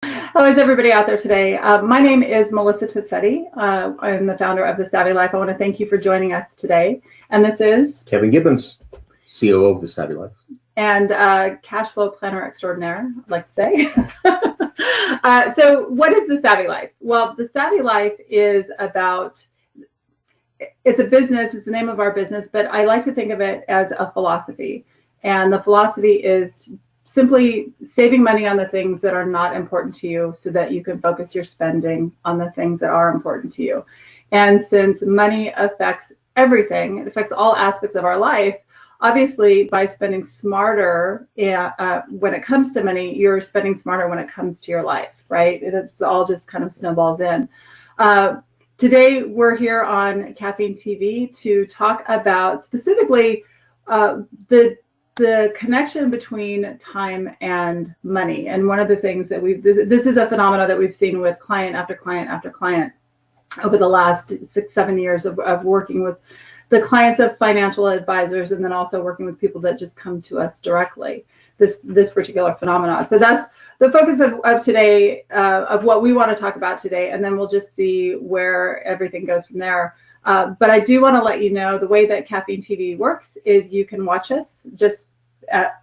How is everybody out there today? My name is Melissa Tosetti. I'm the founder of The Savvy Life. I want to thank you for joining us today. And this is Kevin Gibbons, COO of The Savvy Life. And cash flow planner extraordinaire, I'd like to say. So what is The Savvy Life? Well, The Savvy Life is about, it's a business, it's the name of our business, but I like to think of it as a philosophy. And the philosophy is simply saving money on the things that are not important to you so that you can focus your spending on the things that are important to you. And since money affects everything, it affects all aspects of our life, obviously by spending smarter when it comes to money, you're spending smarter when it comes to your life, right? It's all just kind of snowballs in. Today, we're here on Caffeine TV to talk about specifically the connection between time and money. And one of the things that this is a phenomenon that we've seen with client after client after client over the last 6-7 years of working with the clients of financial advisors, and then also working with people that just come to us directly, this particular phenomenon. So that's the focus of today, of what we want to talk about today, and then we'll just see where everything goes from there. But I do want to let you know the way that Caffeine TV works is you can watch us, just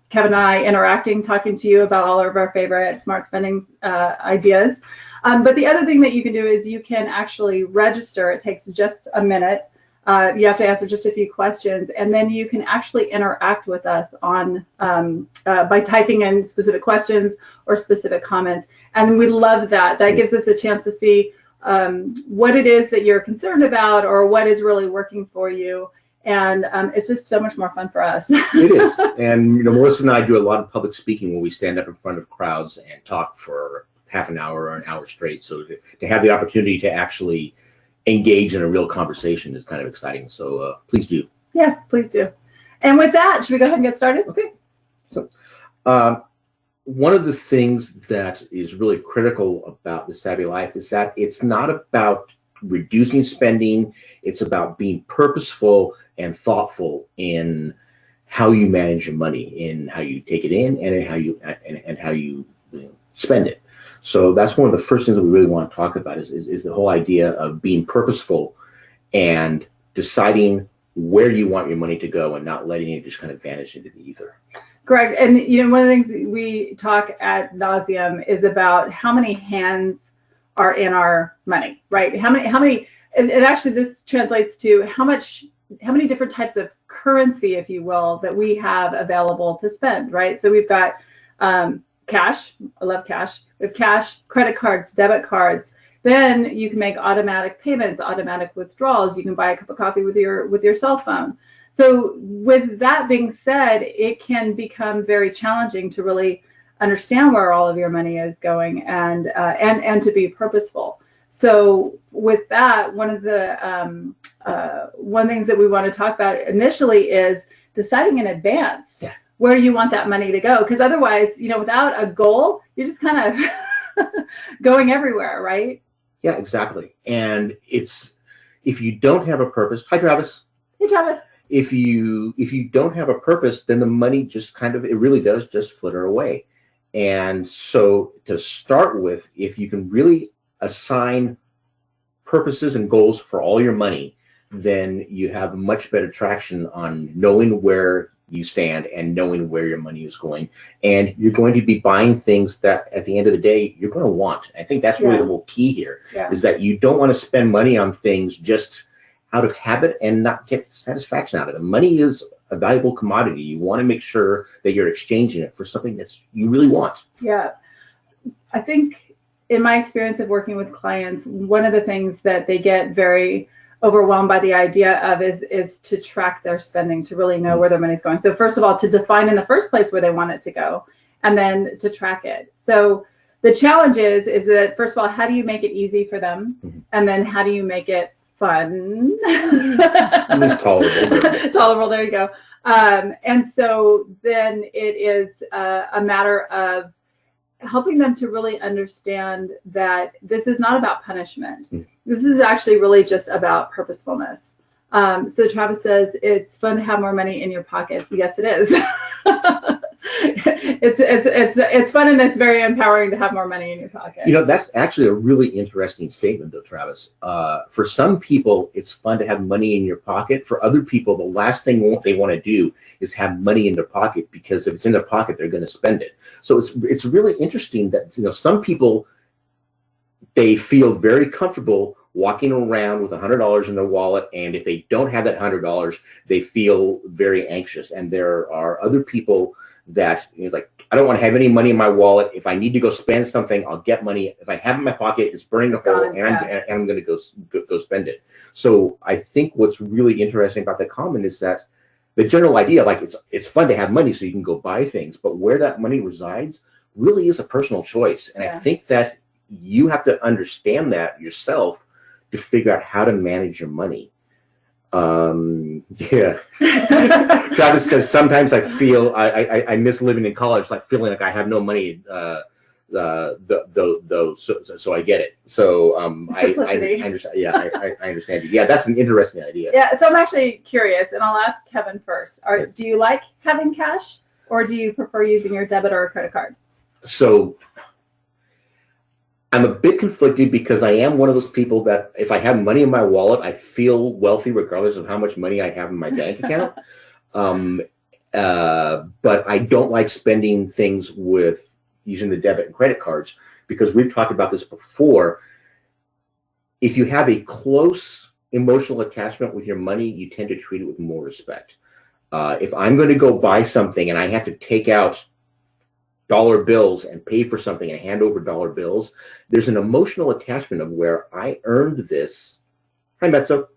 Kevin and I interacting, talking to you about all of our favorite smart spending ideas. But the other thing that you can do is you can actually register. It takes just a minute. You have to answer just a few questions, and then you can actually interact with us on by typing in specific questions or specific comments. And we love that. That gives us a chance to see what it is that you're concerned about or what is really working for you. And it's just so much more fun for us. It is. And Melissa and I do a lot of public speaking when we stand up in front of crowds and talk for half an hour or an hour straight. So to have the opportunity to actually engage in a real conversation is kind of exciting. So please do. Yes, please do. And with that, should we go ahead and get started? Okay. So one of the things that is really critical about The Savvy Life is that it's not about reducing spending. It's about being purposeful and thoughtful in how you manage your money, in how you take it in, and in how you spend it. So that's one of the first things that we really want to talk about is the whole idea of being purposeful and deciding where you want your money to go and not letting it just kind of vanish into the ether. Correct. And one of the things we talk ad nauseum is about how many hands are in our money, right? How many, and actually this translates to how many different types of currency, if you will, that we have available to spend, right? So we've got cash. I love cash. We have cash, credit cards, debit cards. Then you can make automatic payments, automatic withdrawals. You can buy a cup of coffee with your cell phone. So with that being said, it can become very challenging to really understand where all of your money is going and to be purposeful. So with that, one of the things that we want to talk about initially is deciding in advance where you want that money to go, because otherwise, without a goal, you're just kind of going everywhere, right? Yeah, exactly. And if you don't have a purpose, hi Travis. Hey Travis. If you don't have a purpose, then the money just it really does just flitter away. And so to start with, if you can really assign purposes and goals for all your money, then you have much better traction on knowing where you stand and knowing where your money is going. And you're going to be buying things that at the end of the day, you're going to want. I think that's really the whole key here, is that you don't want to spend money on things just out of habit and not get satisfaction out of it. Money is a valuable commodity. You want to make sure that you're exchanging it for something that you really want. Yeah. I think in my experience of working with clients, one of the things that they get very overwhelmed by the idea of is to track their spending, to really know where their money's going. So first of all, to define in the first place where they want it to go, and then to track it. So the challenge is that, first of all, how do you make it easy for them? And then how do you make it fun? Tolerable. Tolerable, there you go. And so then it is a matter of helping them to really understand that this is not about punishment. This is actually really just about purposefulness. So Travis says it's fun to have more money in your pocket. Yes, it is. It's fun, and it's very empowering to have more money in your pocket. You know, that's actually a really interesting statement, though, Travis. For some people, it's fun to have money in your pocket. For other people, the last thing they want to do is have money in their pocket, because if it's in their pocket, they're going to spend it. So it's really interesting that, you know, some people, they feel very comfortable walking around with $100 in their wallet, and if they don't have that $100, they feel very anxious. And there are other people that, you know, like, I don't want to have any money in my wallet. If I need to go spend something, I'll get money. If I have it in my pocket, it's burning a hole, and I'm going to go spend it. So I think what's really interesting about that comment is that the general idea, like, it's fun to have money so you can go buy things, but where that money resides really is a personal choice. And I think that you have to understand that yourself to figure out how to manage your money. Travis says, sometimes I feel I miss living in college, like feeling like I have no money, so I get it. So I understand. Yeah, I understand you. Yeah, that's an interesting idea. Yeah, so I'm actually curious, and I'll ask Kevin first. Do you like having cash, or do you prefer using your debit or a credit card? So I'm a bit conflicted, because I am one of those people that if I have money in my wallet, I feel wealthy regardless of how much money I have in my bank account. But I don't like spending things with using the debit and credit cards, because we've talked about this before. If you have a close emotional attachment with your money, you tend to treat it with more respect. If I'm going to go buy something and I have to take out dollar bills and pay for something and hand over dollar bills, there's an emotional attachment of where I earned this. Hi, Metzo.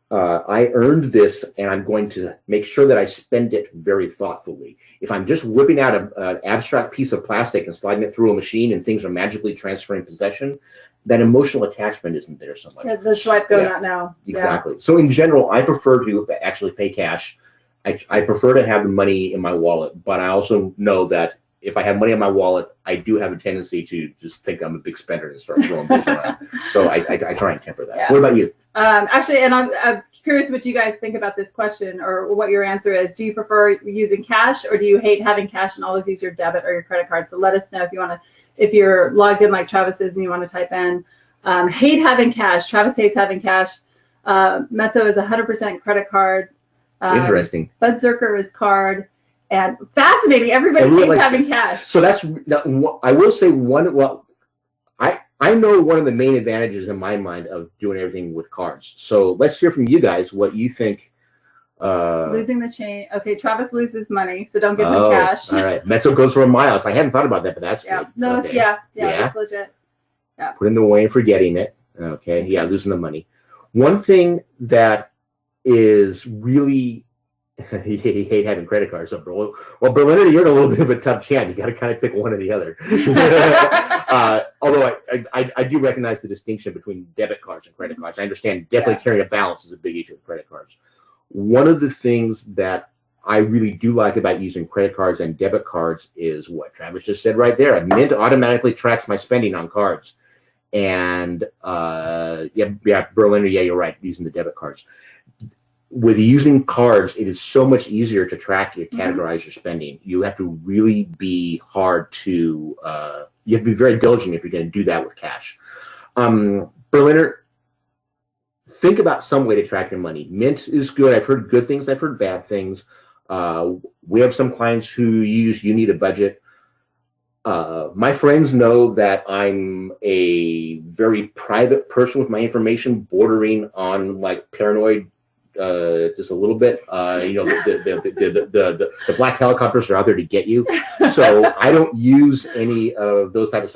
I earned this, and I'm going to make sure that I spend it very thoughtfully. If I'm just whipping out an abstract piece of plastic and sliding it through a machine and things are magically transferring possession, that emotional attachment isn't there so much. Yeah, the swipe go not now. Exactly. Yeah. So in general, I prefer to actually pay cash. I prefer to have the money in my wallet, but I also know that if I have money in my wallet, I do have a tendency to just think I'm a big spender and start throwing bills around. So I try and temper that. Yeah. What about you? Actually, and I'm curious what you guys think about this question, or what your answer is. Do you prefer using cash, or do you hate having cash and always use your debit or your credit card? So let us know if you're logged in like Travis is and you want to type in hate having cash. Travis hates having cash. Mezzo is 100% credit card. Interesting. Bud Zerker is card. And fascinating. Everybody hates having cash. So I will say I know one of the main advantages in my mind of doing everything with cards. So let's hear from you guys what you think. Losing the chain. Okay, Travis loses money, so don't give him cash. All right. Mezzo goes for a mile. I hadn't thought about that, but that's good. No, okay. Yeah, that's legit. Yeah. Put in the way and forgetting it. Okay. Yeah, losing the money. One thing that is really you hate having credit cards. So, well, Berliner, you're in a little bit of a tough jam. You got to kind of pick one or the other. Although I do recognize the distinction between debit cards and credit cards. I understand definitely carrying a balance is a big issue with credit cards. One of the things that I really do like about using credit cards and debit cards is what Travis just said right there. Mint automatically tracks my spending on cards. And Berliner, you're right, using the debit cards. With using cards, it is so much easier to track and categorize your spending. You have to really be you have to be very diligent if you're going to do that with cash. Berliner, think about some way to track your money. Mint is good. I've heard good things. I've heard bad things. We have some clients who use You Need a Budget. My friends know that I'm a very private person with my information, bordering on like paranoid. Just a little bit, the black helicopters are out there to get you. So I don't use any of those type of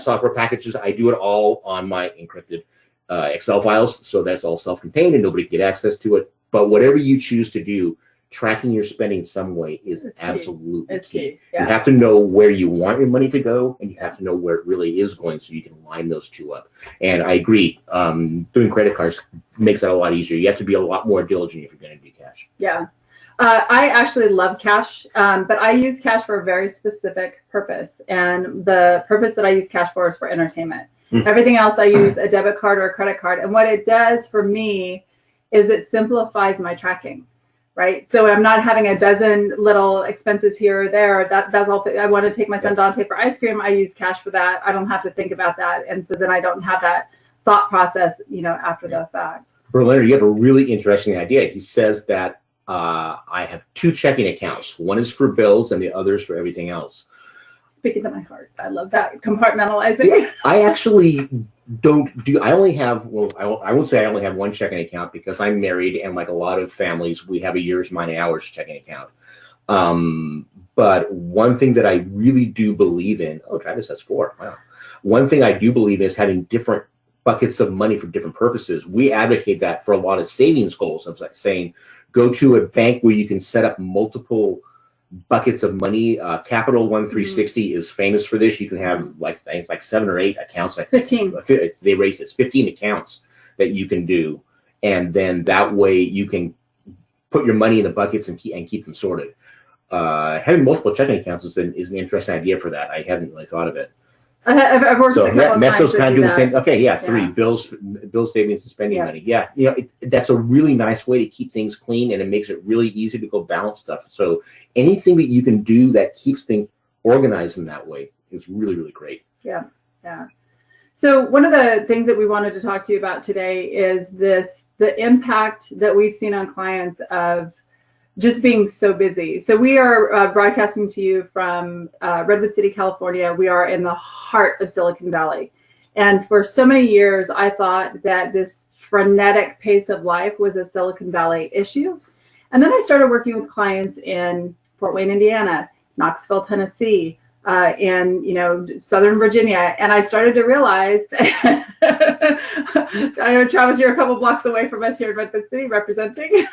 software packages. I do it all on my encrypted Excel files. So that's all self-contained and nobody can get access to it. But whatever you choose to do, tracking your spending some way is absolutely key. Yeah. You have to know where you want your money to go, and you have to know where it really is going so you can line those two up. And I agree, doing credit cards makes that a lot easier. You have to be a lot more diligent if you're going to do cash. Yeah. I actually love cash, but I use cash for a very specific purpose. And the purpose that I use cash for is for entertainment. Everything else I use a debit card or a credit card. And what it does for me is it simplifies my tracking, right? So I'm not having a dozen little expenses here or there. That's all. I want to take my son Dante for ice cream. I use cash for that. I don't have to think about that. And so then I don't have that thought process, after the fact. Berliner, you have a really interesting idea. He says that I have 2 checking accounts. One is for bills and the other is for everything else. Speaking to my heart. I love that compartmentalizing. Yeah, I actually don't do. I only have. Well, I won't say I only have 1 checking account because I'm married, and like a lot of families, we have a year's, mine, hours checking account. But one thing that I really do believe in. Oh, Travis has 4. Wow. One thing I do believe is having different buckets of money for different purposes. We advocate that for a lot of savings goals. Of like saying, go to a bank where you can set up multiple buckets of money. Capital One 360 is famous for this. You can have like 7 or 8 accounts. Like 15. They raised it. 15 accounts that you can do, and then that way you can put your money in the buckets and keep them sorted. Having multiple checking accounts is an interesting idea for that. I hadn't really thought of it. I've worked with a couple of Mestro's kind of doing the same. Okay, yeah, 3 Yeah. bills, savings, and spending money. Yeah, that's a really nice way to keep things clean, and it makes it really easy to go balance stuff. So anything that you can do that keeps things organized in that way is really, really great. Yeah, yeah. So one of the things that we wanted to talk to you about today is the impact that we've seen on clients of just being so busy. So we are broadcasting to you from Redwood City, California. We are in the heart of Silicon Valley. And for so many years, I thought that this frenetic pace of life was a Silicon Valley issue. And then I started working with clients in Fort Wayne, Indiana, Knoxville, Tennessee, in Southern Virginia, and I started to realize that I know, Travis, you're a couple blocks away from us here in Redwood City representing,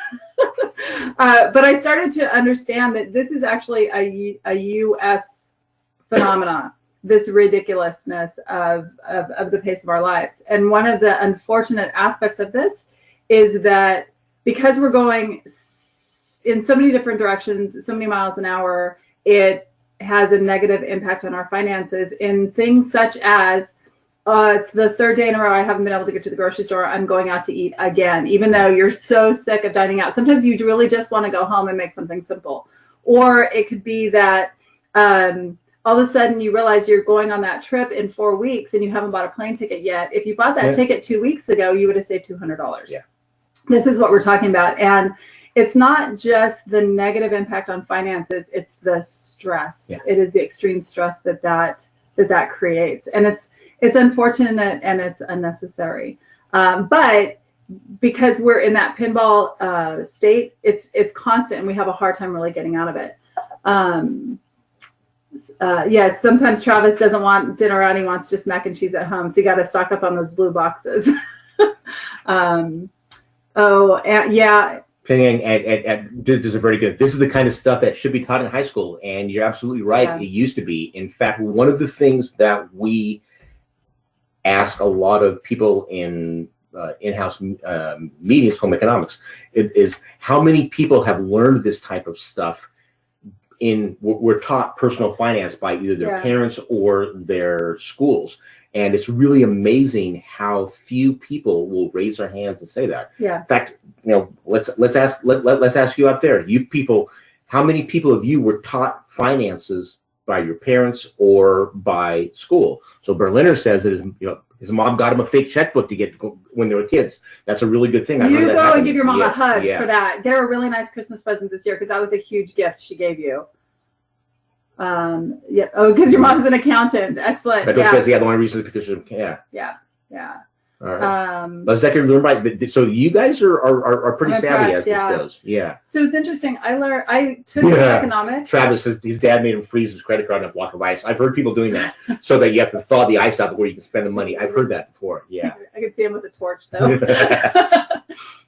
but I started to understand that this is actually a U.S. phenomenon, this ridiculousness of the pace of our lives. And one of the unfortunate aspects of this is that because we're going in so many different directions, so many miles an hour, it has a negative impact on our finances in things such as it's the 3rd day in a row I haven't been able to get to the grocery store. I'm going out to eat again, even though you're so sick of dining out. Sometimes you really just want to go home and make something simple. Or it could be that all of a sudden you realize you're going on that trip in 4 weeks and you haven't bought a plane ticket yet. If you bought that ticket 2 weeks ago, you would have saved $200. Yeah. This is what we're talking about. And it's not just the negative impact on finances, it's the stress. Yeah. It is the extreme stress that creates. And it's unfortunate and it's unnecessary. But because we're in that pinball state, it's constant and we have a hard time really getting out of it. Yes, sometimes Travis doesn't want dinner out, he wants just mac and cheese at home. So you got to stock up on those blue boxes. Yeah. This is very good. This is the kind of stuff that should be taught in high school, and you're absolutely right. Yeah. It used to be. In fact, one of the things that we ask a lot of people in in-house meetings, home economics, is how many people have learned this type of stuff. We're taught personal finance by either their parents or their schools. And it's really amazing how few people will raise their hands and say that. Yeah. In fact, let's ask you out there, you people, how many people of you were taught finances by your parents or by school? So Berliner says that his mom got him a fake checkbook to get when they were kids. That's a really good thing. You go and give your mom a hug for that. Get her a really nice Christmas present this year because that was a huge gift she gave you. Because your mom's an accountant. Excellent. But says the one reason is because Yeah. All right. But right. So you guys are pretty savvy as this goes. Yeah. So it's interesting. I took economics. Travis says his dad made him freeze his credit card on a block of ice. I've heard people doing that so that you have to thaw the ice out before you can spend the money. I've heard that before. Yeah. I could see him with a torch though.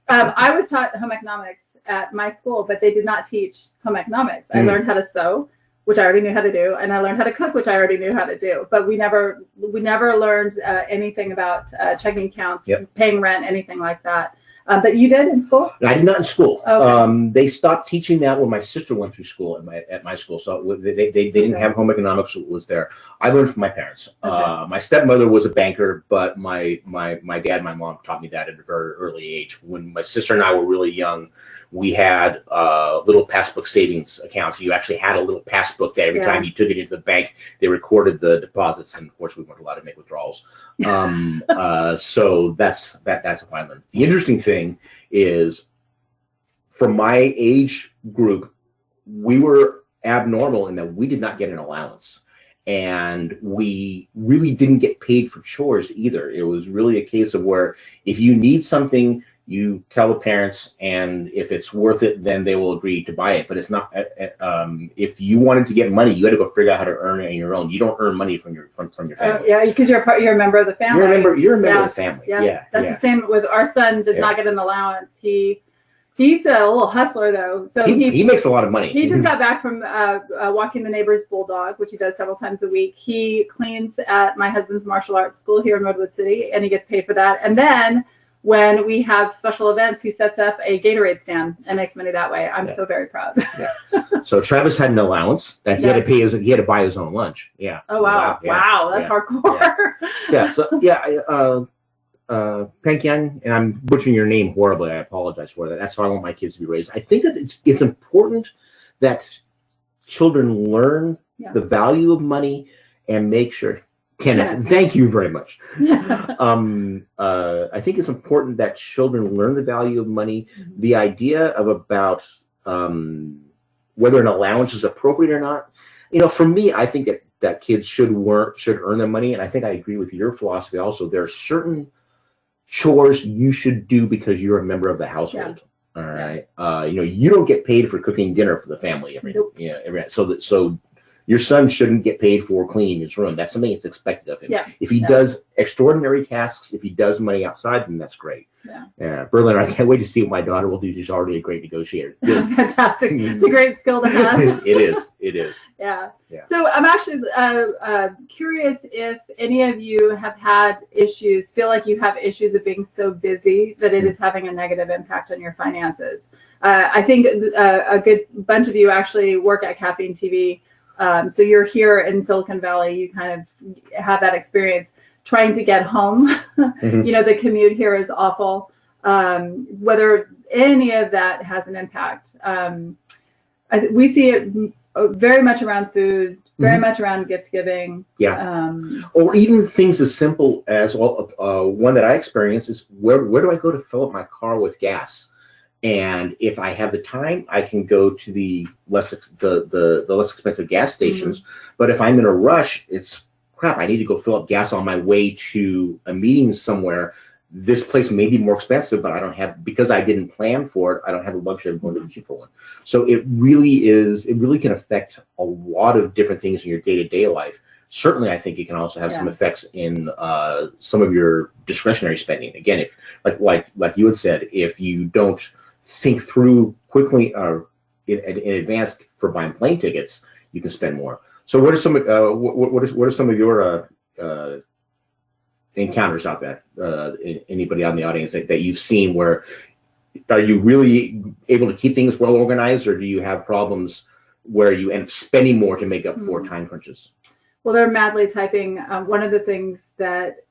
I was taught home economics at my school, but they did not teach home economics. I learned how to sew, which I already knew how to do, and I learned how to cook, which I already knew how to do. But we never learned anything about checking accounts, paying rent, anything like that. But you did in school? I did not in school. Okay. They stopped teaching that when my sister went through school at my school. So they didn't have home economics was there. I learned from my parents. Okay. My stepmother was a banker, but my dad and my mom taught me that at a very early age. When my sister and I were really young, we had little passbook savings accounts. You actually had a little passbook that every time you took it into the bank, they recorded the deposits, and of course we weren't allowed to make withdrawals. So that's what I learned. The interesting thing is, for my age group, we were abnormal in that we did not get an allowance. And we really didn't get paid for chores either. It was really a case of where if you need something, you tell the parents, and if it's worth it, then they will agree to buy it. But it's not. If you wanted to get money, you had to go figure out how to earn it on your own. You don't earn monay from your family. Yeah, because you're a member of the family. You're a member of the family. Yeah. That's the same with our son. Does not get an allowance. He's a little hustler though, so he makes a lot of money. He just got back from walking the neighbor's bulldog, which he does several times a week. He cleans at my husband's martial arts school here in Redwood City, and he gets paid for that. And then when we have special events, he sets up a Gatorade stand and makes money that way. I'm so very proud. So Travis had an allowance that he had to pay. He had to buy his own lunch. Yeah. Oh wow! Wow, that's hardcore. Pankyang, and I'm butchering your name horribly. I apologize for that. That's how I want my kids to be raised. I think that it's important that children learn the value of money and make sure. Kenneth, thank you very much. I think it's important that children learn the value of money. The idea of about whether an allowance is appropriate or not. For me, I think that kids should earn their money, and I think I agree with your philosophy also. There are certain chores you should do because you're a member of the household. All right. You don't get paid for cooking dinner for the family every so your son shouldn't get paid for cleaning his room. That's something that's expected of him. If he does extraordinary tasks, if he does money outside, then that's great. Berlin, I can't wait to see what my daughter will do. She's already a great negotiator. Fantastic. It's a great skill to have. It is. Yeah. So I'm actually curious if any of you have had issues, feel like you have issues of being so busy that it is having a negative impact on your finances. I think a good bunch of you actually work at Caffeine TV. So you're here in Silicon Valley, you kind of have that experience trying to get home. The commute here is awful. Whether any of that has an impact. We see it very much around food, very much around gift giving. Or even things as simple as one that I experience is where do I go to fill up my car with gas? And if I have the time, I can go to the less expensive gas stations. But if I'm in a rush, it's crap. I need to go fill up gas on my way to a meeting somewhere. This place may be more expensive, but I don't have, because I didn't plan for it, I don't have the luxury of going to the cheaper one. So it really can affect a lot of different things in your day-to-day life. Certainly, I think it can also have some effects in some of your discretionary spending. Again, if like you had said, if you don't think through quickly or in advance for buying plane tickets, you can spend more. So what are some of your encounters out there? Anybody out in the audience that you've seen where are you really able to keep things well organized, or do you have problems where you end up spending more to make up for time crunches? Well, they're madly typing. One of the things that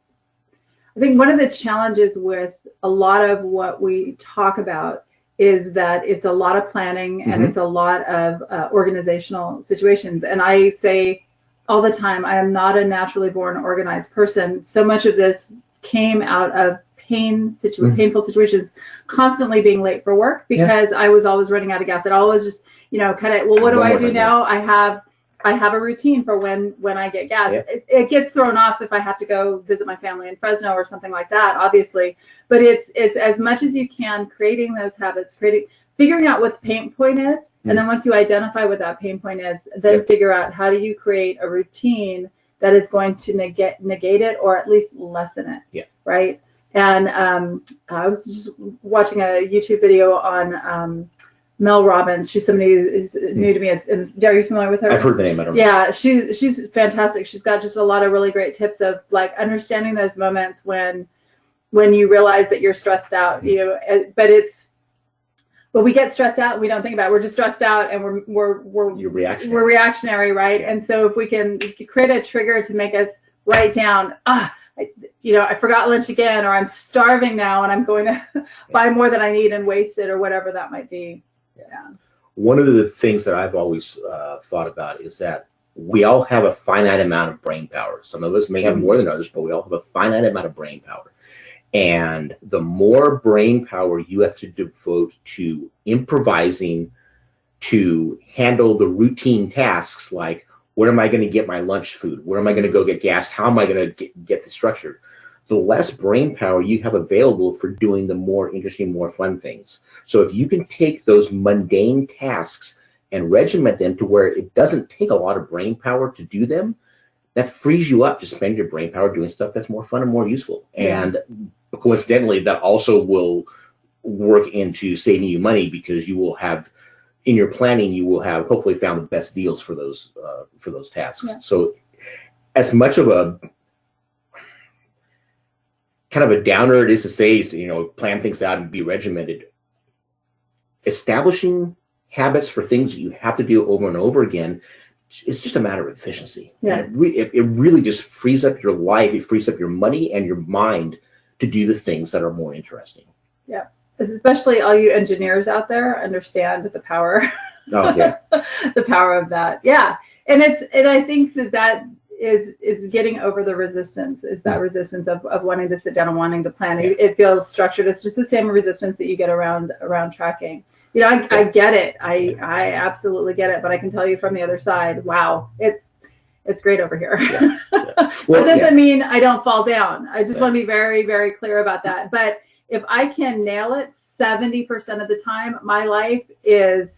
I think one of the challenges with a lot of what we talk about is that it's a lot of planning and it's a lot of organizational situations. And I say all the time, I am not a naturally born organized person. So much of this came out of painful situations, constantly being late for work because I was always running out of gas. It always just, what do I do now? I have a routine for when I get gas. Yeah. It gets thrown off if I have to go visit my family in Fresno or something like that, obviously. But it's as much as you can creating those habits, figuring out what the pain point is, and then once you identify what that pain point is, then figure out how do you create a routine that is going to negate it or at least lessen it. Yeah. Right. And I was just watching a YouTube video on Mel Robbins. She's somebody who's new to me. Are you familiar with her? I've heard the name. I don't know. Yeah, she's fantastic. She's got just a lot of really great tips of like understanding those moments when when you realize that you're stressed out, you know, but we get stressed out and we don't think about it. We're just stressed out and You're reactionary. we're reactionary, right? And so if we can create a trigger to make us write down, I forgot lunch again, or I'm starving now and I'm going to buy more than I need and waste it, or whatever that might be. Yeah. One of the things that I've always thought about is that we all have a finite amount of brain power. Some of us may have more than others, but we all have a finite amount of brain power. And the more brain power you have to devote to improvising to handle the routine tasks, like where am I going to get my lunch food? Where am I going to go get gas? How am I going to get this structured? The less brain power you have available for doing the more interesting, more fun things. So if you can take those mundane tasks and regiment them to where it doesn't take a lot of brain power to do them, that frees you up to spend your brain power doing stuff that's more fun and more useful. Yeah. And coincidentally, that also will work into saving you money, because you will have, in your planning, you will have hopefully found the best deals for those tasks. Yeah. So as much of a kind of a downer it is to say, plan things out and be regimented, establishing habits for things that you have to do over and over again, it's just a matter of efficiency. Yeah. And it really just frees up your life. It frees up your money and your mind to do the things that are more interesting. Yeah. Especially all you engineers out there understand the power. Oh, yeah. The power of that. Yeah. And I think that is getting over the resistance, is that resistance of wanting to sit down and wanting to plan. Yeah. It feels structured. It's just the same resistance that you get around tracking. I get it. I absolutely get it. But I can tell you from the other side, wow, it's great over here. Yeah. Yeah. Well, that doesn't mean I don't fall down. I just want to be very, very clear about that. But if I can nail it 70% of the time, my life is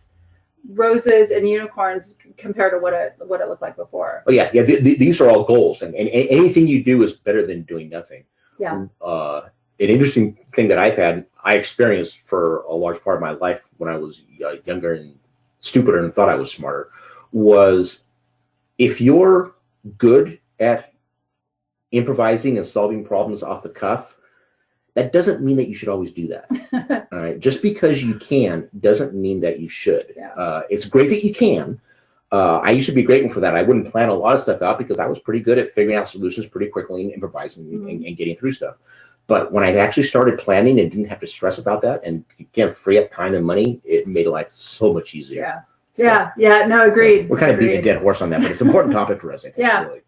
roses and unicorns compared to what it looked like before. Oh yeah. These are all goals, and anything you do is better than doing nothing. Yeah. An interesting thing that I experienced for a large part of my life when I was younger and stupider and thought I was smarter, was if you're good at improvising and solving problems off the cuff, that doesn't mean that you should always do that. All right. Just because you can doesn't mean that you should. Yeah. It's great that you can. I used to be grateful for that. I wouldn't plan a lot of stuff out because I was pretty good at figuring out solutions pretty quickly and improvising and getting through stuff. But when I actually started planning and didn't have to stress about that and again free up time and money, it made life so much easier. Yeah. No, agreed. So we're kind of beating a dead horse on that, but it's an important topic for us, I think. Yeah. Really.